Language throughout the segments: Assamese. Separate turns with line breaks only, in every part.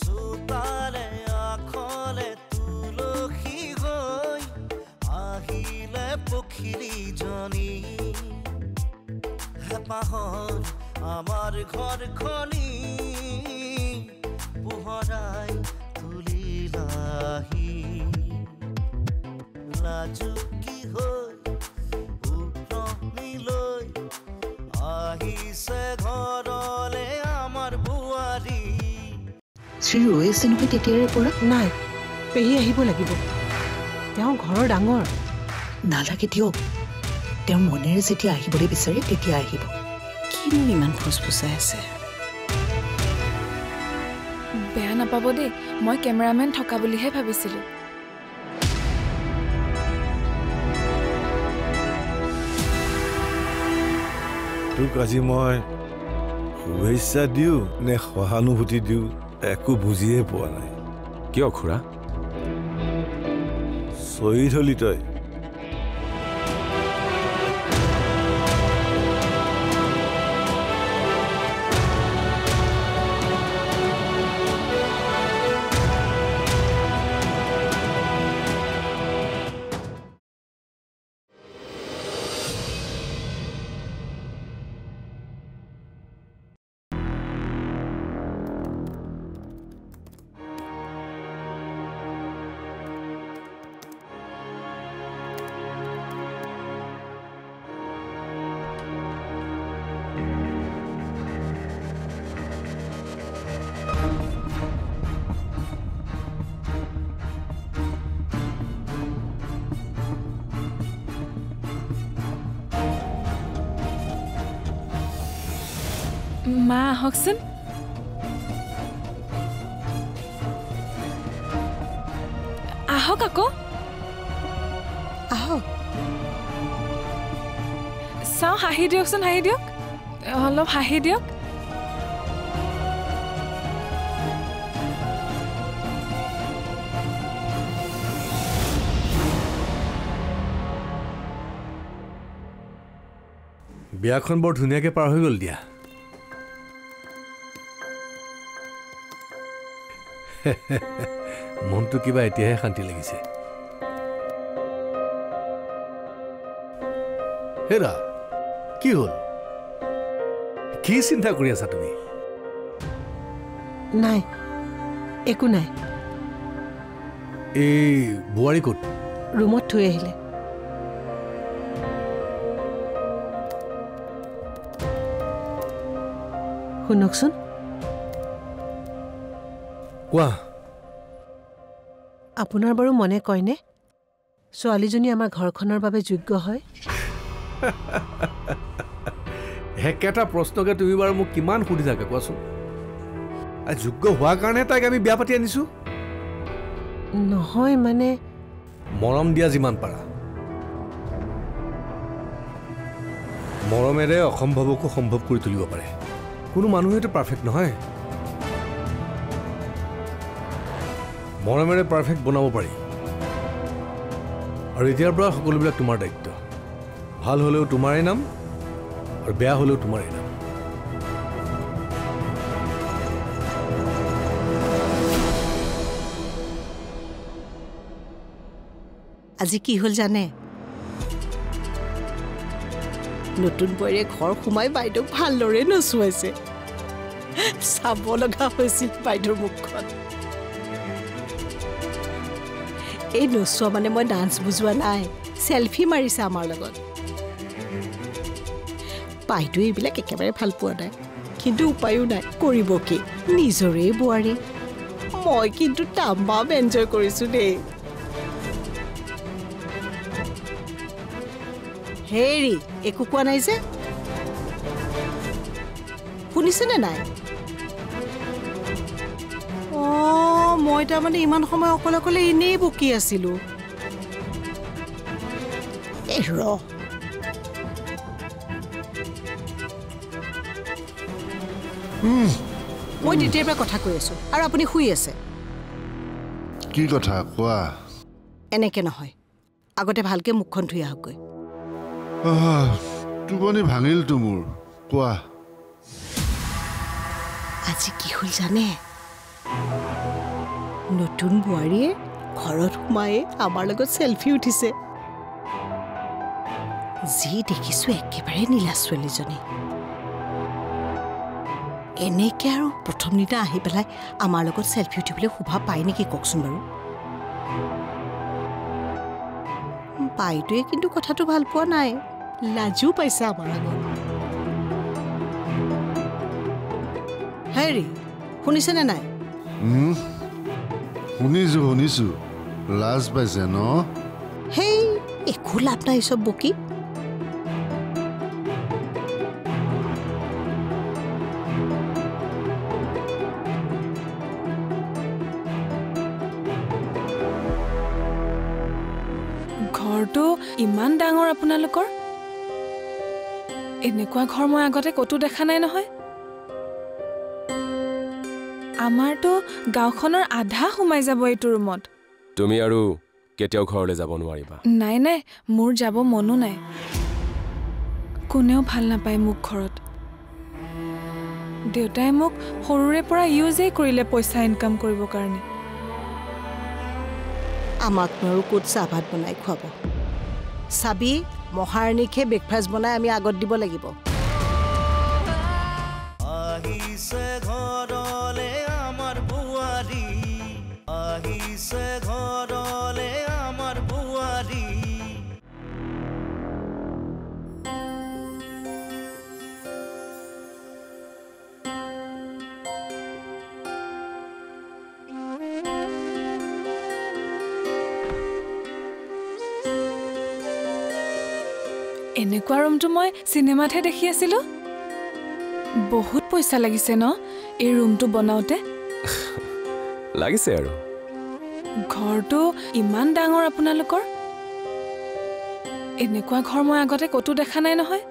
চোতালে আখলে তুলসী হৈ আহিলে পখিলীজনী হেঁপাহত আমাৰ ঘৰখনি পোহৰাই তুলিলাহি লাজুকী হৈ উত্তমিলৈ আহিছে ঘৰলে আমাৰ বোৱাৰী
শ্ৰী ৰৈ আছে নহয় তেতিয়াৰে পৰা
নাই পেহী আহিব লাগিব তেওঁ ঘৰৰ ডাঙৰ
নালাগে দিয়ক তেওঁ মনেৰে যেতিয়া আহিবলৈ বিচাৰে তেতিয়া আহিব কিনো ইমান ফুচফুচাই আছে
বেয়া নাপাব দেই মই কেমেৰামেন থকা বুলিহে ভাবিছিলোঁ
তোক আজি মই শুভেচ্ছা দিওঁ নে সহানুভূতি দিওঁ একো বুজিয়ে পোৱা নাই
কিয় খুৰা
শ্বহীদ হলি তই
মা আহকচোন আহক আকৌ
আহক
চাওঁ হাঁহি দিয়কচোন হাঁহি দিয়ক অলপ হাঁহি দিয়ক
বিয়াখন বৰ ধুনীয়াকৈ পাৰ হৈ গ'ল দিয়া মনটো কিবা এতিয়াহে শান্তি লাগিছে হেৰা কি হ'ল কি চিন্তা কৰি আছা তুমি
নাই একো নাই
এই বোৱাৰী ক'ত
ৰুমত থৈ আহিলে শুনকচোন
কোৱা
আপোনাৰ বাৰু মনে কয়নে ছোৱালীজনী আমাৰ ঘৰখনৰ বাবে যোগ্য হয়
একেটা প্ৰশ্নকে তুমি বাৰু মোক কিমান সুধি থাকা কোৱাচোন যোগ্য হোৱাৰ কাৰণে তাইক আমি বিয়া পাতি আনিছো
নহয় মানে
মৰম দিয়া যিমান পাৰা মৰমেৰে অসম্ভৱকো সম্ভৱ কৰি তুলিব পাৰে কোনো মানুহেতো পাৰফেক্ট নহয় মৰমেৰে পাৰফেক্ট বনাব পাৰি আৰু এতিয়াৰ পৰা সকলোবিলাক তোমাৰ দায়িত্ব ভাল হ'লেও তোমাৰেই নাম আৰু বেয়া হ'লেও তোমাৰেই নাম
আজি কি হ'ল জানে নতুন বোৱাৰীয়ে ঘৰ সোমাই বাইদেউক ভালদৰে নচুৱাইছে চাব লগা হৈছিল বাইদেউৰ মুখখন এই নচুৱা মানে মই ডান্স বুজোৱা নাই সেলফি মাৰিছে আমাৰ লগত বাইদেউ এইবিলাক একেবাৰে ভাল পোৱা নাই কিন্তু উপায়ো নাই কৰিব কি নিজৰে বোৱাৰী মই কিন্তু তামাম এনজয় কৰিছো দেই হেৰি একো কোৱা নাই যে শুনিছেনে নাই মই তাৰমানে ইমান সময় অকলে অকলে এনেই বকি আছিলো মই তেতিয়াৰ পৰা কথা কৈ আছো আৰু আপুনি শুই আছে
কি কথা কোৱা
এনেকে নহয় আগতে ভালকে মুখখন ধুই আহকগৈ
টোপনি ভাঙিল তো মোৰ কোৱা
আজি কি হ'ল জানে নতুন বোৱাৰীয়ে ঘৰত সোমায়ে আমাৰ লগত সেলফি উঠিছে যি দেখিছো একেবাৰে নীলা ছোৱালীজনী এনেকে আৰু প্ৰথম দিনা আহি পেলাই আমাৰ লগত সেলফি উঠিবলৈ শোভা পায় নেকি কওকচোন বাৰু বাইদেৱে কিন্তু কথাটো ভাল পোৱা নাই লাজু পাইছে আমাৰ আগত হেৰি শুনিছেনে নাই
শুনিছো লাজ পাইছে ন
হেই একো লাভ নাই চব বকি
ঘৰটো ইমান ডাঙৰ আপোনালোকৰ এনেকুৱা ঘৰ মই আগতে কতো দেখা নাই নহয় আমাৰতো গাঁওখনৰ আধা সোমাই যাব এইটো ৰুমত
তুমি আৰু কেতিয়াও ঘৰলৈ যাব নোৱাৰিবা
নাই নাই মোৰ যাব মনো নাই কোনেও ভাল নাপায় মোক ঘৰত দেউতাই মোক সৰুৰে পৰা ইউজেই কৰিলে পইচা ইনকাম কৰিবৰ কাৰণে
আমাক আৰু ক'ত চাহ ভাত বনাই খুৱাব চাবি মহাৰণীকে ব্ৰেকফাষ্ট বনাই আমি আগত দিব লাগিব
আহিছে ঘৰলে আমাৰ বুৱাৰী আহিছে ঘৰলে আমাৰ বুৱাৰী
এনেকুৱা ৰুমটো মই চিনেমাতহে দেখি আছিলো বহুত পইচা লাগিছে ন এই ৰুমটো বনাওতে
লাগিছে আৰু
ঘৰটো ইমান ডাঙৰ আপোনালোকৰ এনেকুৱা ঘৰ মই আগতে কতো দেখা নাই নহয়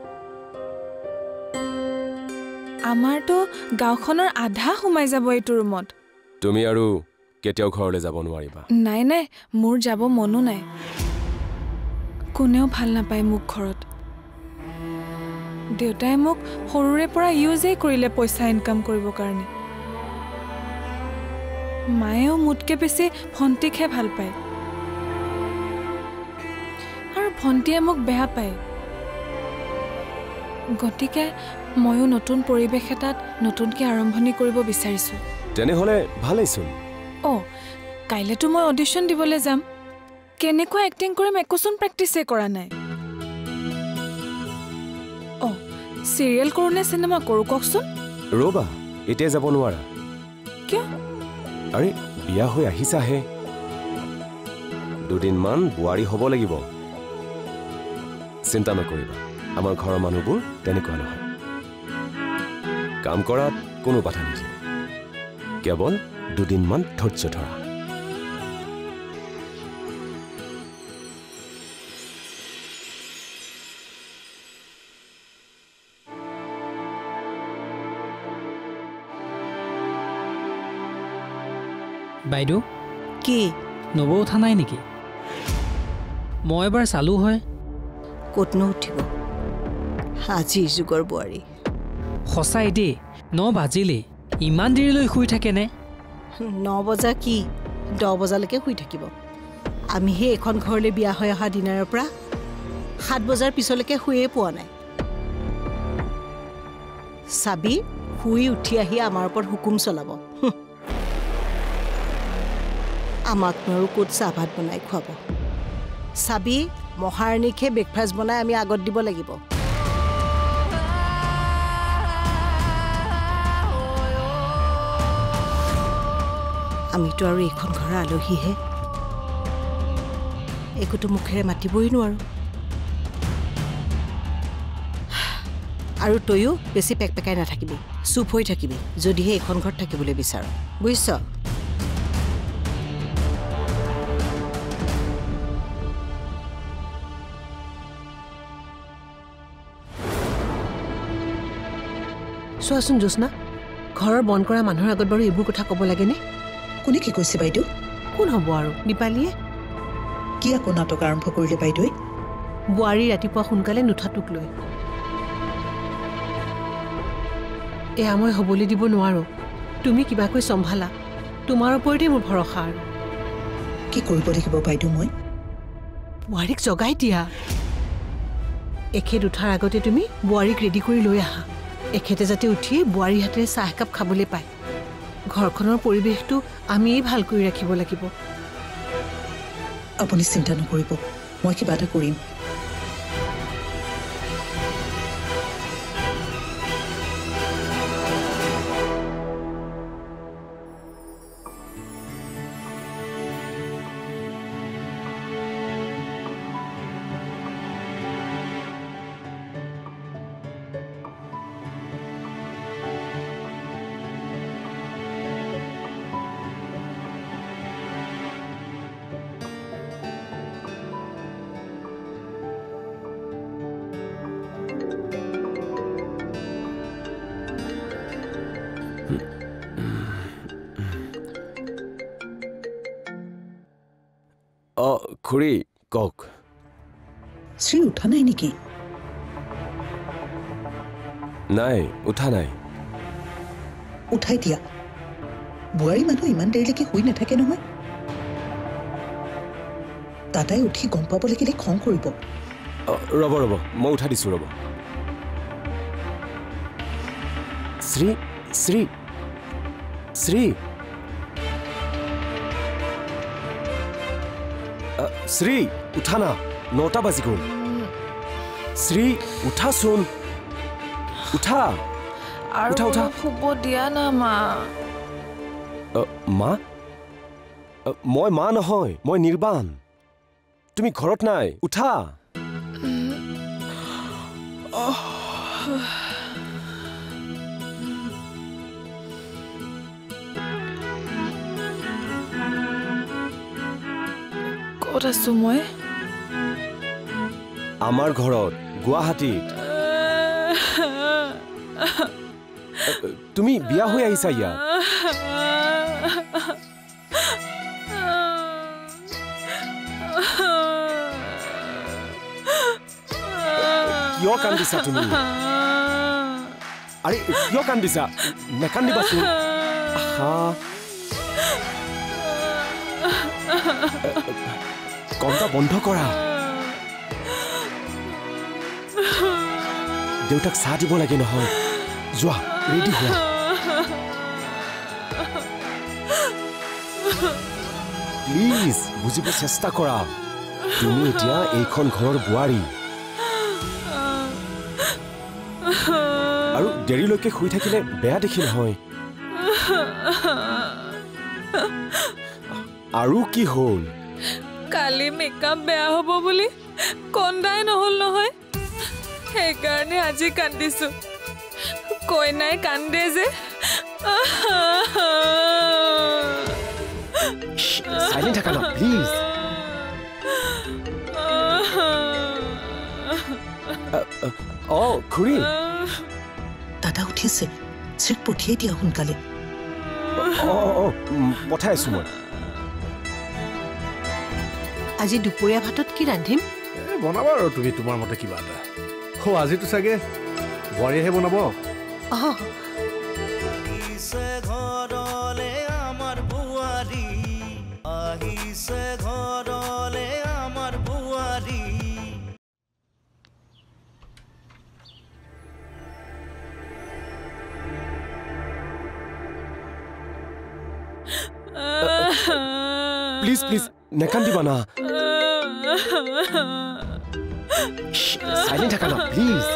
আমাৰতো গাঁওখনৰ আধা সোমাই যাব এইটো ৰুমত
তুমি আৰু কেতিয়াও ঘৰলৈ যাব নোৱাৰিবা
নাই নাই মোৰ যাব মনো নাই কোনেও ভাল নাপায় মোক ঘৰত দেউতাই মোক সৰুৰে পৰা ইউজেই কৰিলে পইচা ইনকাম কৰিবৰ কাৰণে মায়েও মোতকে বেছি ভণ্টিকহে ভাল পায় আৰু ভণ্টিয়ে মোক বেয়া পায় গতিকে ময়ো নতুন পৰিৱেশ এটাত নতুনকৈ আৰম্ভণি কৰিব বিচাৰিছোঁ
তেনেহ'লে ভালেইচোন
কাইলৈতো মই অডিশ্যন দিবলৈ যাম কেনেকুৱা এক্টিং কৰিম একোচোন প্ৰেক্টিছে কৰা নাই চিৰিয়েল কৰোঁ নে চিনেমা কৰোঁ কওকচোন
ৰ'বা এতিয়া যাব নোৱাৰা
কিয়
আৰে বিয়া হৈ আহিছাহে দুদিনমান বোৱাৰী হ'ব লাগিব চিন্তা নকৰিবা আমাৰ ঘৰৰ মানুহবোৰ তেনেকুৱা নহয় কাম কৰাত কোনো বাধা নিদিয়ে কেৱল দুদিনমান ধৈৰ্য ধৰা
বাইদেউ
কি
নব উঠা নাই নেকি মই এবাৰ চালো হয়
ক'তনো উঠিব আজি যুগৰ বোৱাৰী
সঁচাই দেই 9 বাজিলেই ইমান দেৰিলৈ শুই থাকেনে
9 বজা কি 10 বজালৈকে শুই থাকিব আমিহে এখন ঘৰলৈ বিয়া হৈ অহা দিনাৰৰ পৰা 7 বজাৰ পিছলৈকে শুয়ে পোৱা নাই চাবি শুই উঠি আহি আমাৰ ওপৰত হুকুম চলাব আমাক আৰু ক'ত চাহ ভাত বনাই খুৱাব চাবি মহাৰণীকে ব্ৰেকফাষ্ট বনাই আমি আগত দিব লাগিব আমিতো আৰু এইখন ঘৰৰ আলহীহে একোটো মুখেৰে মাতিবই নোৱাৰো আৰু তয়ো বেছি পেকপেকাই নাথাকিবি চুপ হৈ থাকিবি যদিহে এইখন ঘৰত থাকিবলৈ বিচাৰ বুজিছ
চোৱাচোন জোৎস্না ঘৰৰ বন কৰা মানুহৰ আগত বাৰু এইবোৰ কথা ক'ব লাগেনে
কোনে কি কৈছে বাইদেউ
কোন হ'ব আৰু নিপালীয়ে
কি আকৌ নাটক আৰম্ভ কৰিলে বাইদেৱে
বোৱাৰী ৰাতিপুৱা সোনকালে নুঠাটোক লৈ এয়া মই হ'বলৈ দিব নোৱাৰো তুমি কিবাকৈ চম্ভালা তোমাৰ ওপৰতে মোৰ ভৰসা আৰু
কি কৰিব লাগিব বাইদেউ মই
বোৱাৰীক জগাই দিয়া এখেত উঠাৰ আগতে তুমি বোৱাৰীক ৰেডি কৰি লৈ আহা এখেতে যাতে উঠি বোৱাৰীৰ হাতেৰে চাহ একাপ খাবলৈ পায় ঘৰখনৰ পৰিৱেশটো আমিয়েই ভাল কৰি ৰাখিব লাগিব
আপুনি চিন্তা নকৰিব মই কিবা এটা কৰিম
খুৰী কওক
শ্ৰী উঠা নাই নেকি
নাই উঠা নাই
উঠাই দিয়া বোৱাৰী মানুহ ইমান দেৰিলৈকে শুই নাথাকে নহয় দাদাই উঠি গম পাব লাগিলে খং কৰিব
ৰ'ব ৰ'ব মই উঠাই দিছোঁ ৰ'ব শ্ৰী শ্ৰী শ্ৰী শ্ৰী উঠা না 9টা বাজি গ'ল শ্ৰী উঠাচোন উঠা উঠা উঠা
শুব দিয়া না মা
মা মই মা নহয় মই নিৰ্বাণ তুমি ঘৰত নাই উঠা
ক'ত আছো মই
আমাৰ ঘৰত গুৱাহাটীত তুমি বিয়া হৈ আহিছা ইয়াত কিয় কান্দিছা তুমি আৰে কিয় কান্দিছা নেকান্দিবাচোন কন্দা বন্ধ কৰা দেউতাক চাহ দিব লাগে নহয় যোৱা ৰেডি হোৱা প্লিজ বুজিব চেষ্টা কৰা তুমি এতিয়া এইখন ঘৰৰ বোৱাৰী আৰু দেৰিলৈকে শুই থাকিলে বেয়া দেখি নহয় আৰু কি হ'ল
কালি মেকআপ বেয়া হ'ব বুলি কন্দাই নহ'ল নহয় সেইকাৰণে আজি কান্দিছো কইনাই কান্দে যে
সাইলেন্ট থাকা না প্লিজ খুৰী
দাদা উঠিছে শ্ৰীক পঠিয়াই দিয়া সোনকালে
পঠাই আছো মই
আজি দুপৰীয়া ভাতত কি ৰান্ধিম
বনাবা আৰু তুমি তোমাৰ মতে কিবা এটা আজিতো চাগে বোৱাৰীয়েহে বনাব
আহিছে ঘৰলে আমাৰ বোৱাৰী আহিছে ঘৰলে আমাৰ বোৱাৰী
প্লিজ প্লিজ নেকান্দিবা না সাইলেন্ট থাকা না প্লিজ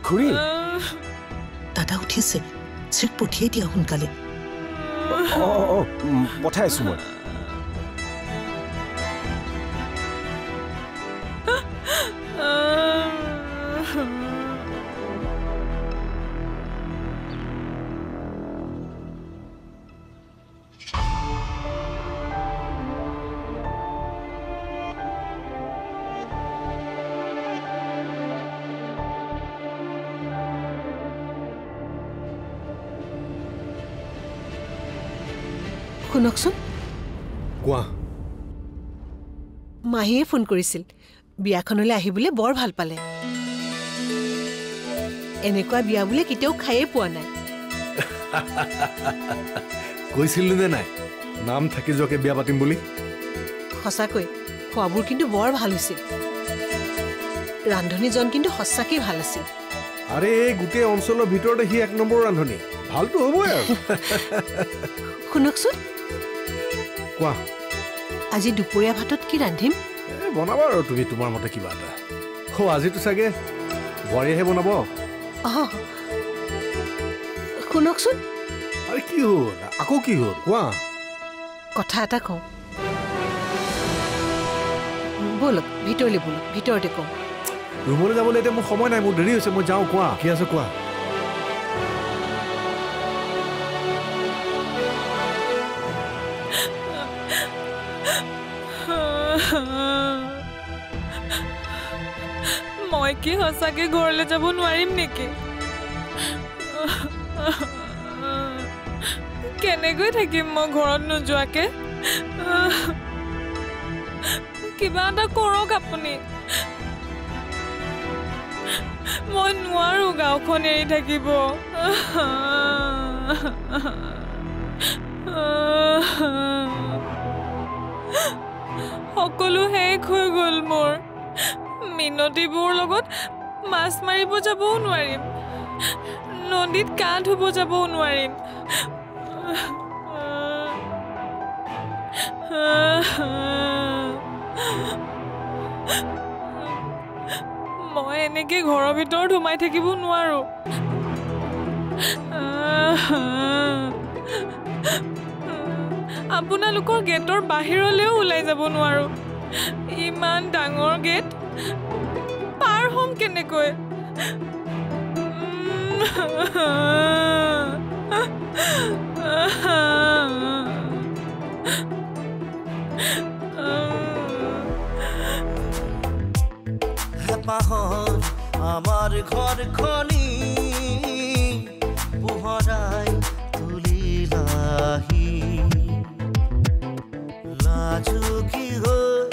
খুৰী
দাদা উঠিছে শ্ৰীক পঠিয়াই দিয়া সোনকালে
পঠাই আছো মই
শুনকচোন
কোৱা
মাহীয়ে ফোন কৰিছিল বিয়াখনলৈ আহিবলৈ বৰ ভাল পালে
এনেকুৱা বিয়া বোলে কেতিয়াও খায়ে পোৱা নাই
কৈছিলো নে নাই নাম থাকি যোৱাকে বিয়া পাতিম বুলি
সঁচাকৈ খোৱাবোৰ কিন্তু বৰ ভাল হৈছিল ৰান্ধনীজন কিন্তু সঁচাকৈ ভাল আছিল
আৰে এই গোটেই অঞ্চলৰ ভিতৰতে সি 1 নম্বৰ ৰান্ধনী ভালতো হ'বই আৰু
শুনকচোন
কোৱা
আজি দুপৰীয়া ভাতত কি ৰান্ধিম
বনাবা আৰু তুমি তোমাৰ মতে কিবা এটা আজিতো চাগে বোৱাৰীয়েহে বনাব
শুনকচোন
আৰে কি হ'ল আকৌ কি হ'ল কোৱা
কথা এটা কওঁ বলক ভিতৰলৈ বলক ভিতৰতে কওঁ
ৰুমলৈ যাবলৈ এতিয়া মোৰ সময় নাই মোৰ দেৰি হৈছে মই যাওঁ কোৱা কি আছে কোৱা
মই কি সঁচাকে ঘৰলৈ যাব নোৱাৰিম নেকি কেনেকৈ থাকিম মই ঘৰত নোযোৱাকে কিবা এটা কৰক আপুনি মই নোৱাৰো গাঁওখন এৰি থাকিব সকলো শেষ হৈ গ'ল মোৰ মিনতিবোৰ লগত মাছ মাৰিব যাবও নোৱাৰিম নদীত গা ধুব যাবও নোৱাৰিম মই এনেকে ঘৰৰ ভিতৰত সোমাই থাকিব নোৱাৰো আপোনালোকৰ গেটৰ বাহিৰলৈও ওলাই যাব নোৱাৰো ইমান ডাঙৰ গেট পাৰ হ'ম কেনেকৈ
হেঁপাহত আমাৰ ঘৰখনি পোহৰাই তুলিলাহি লাজুকী হৈ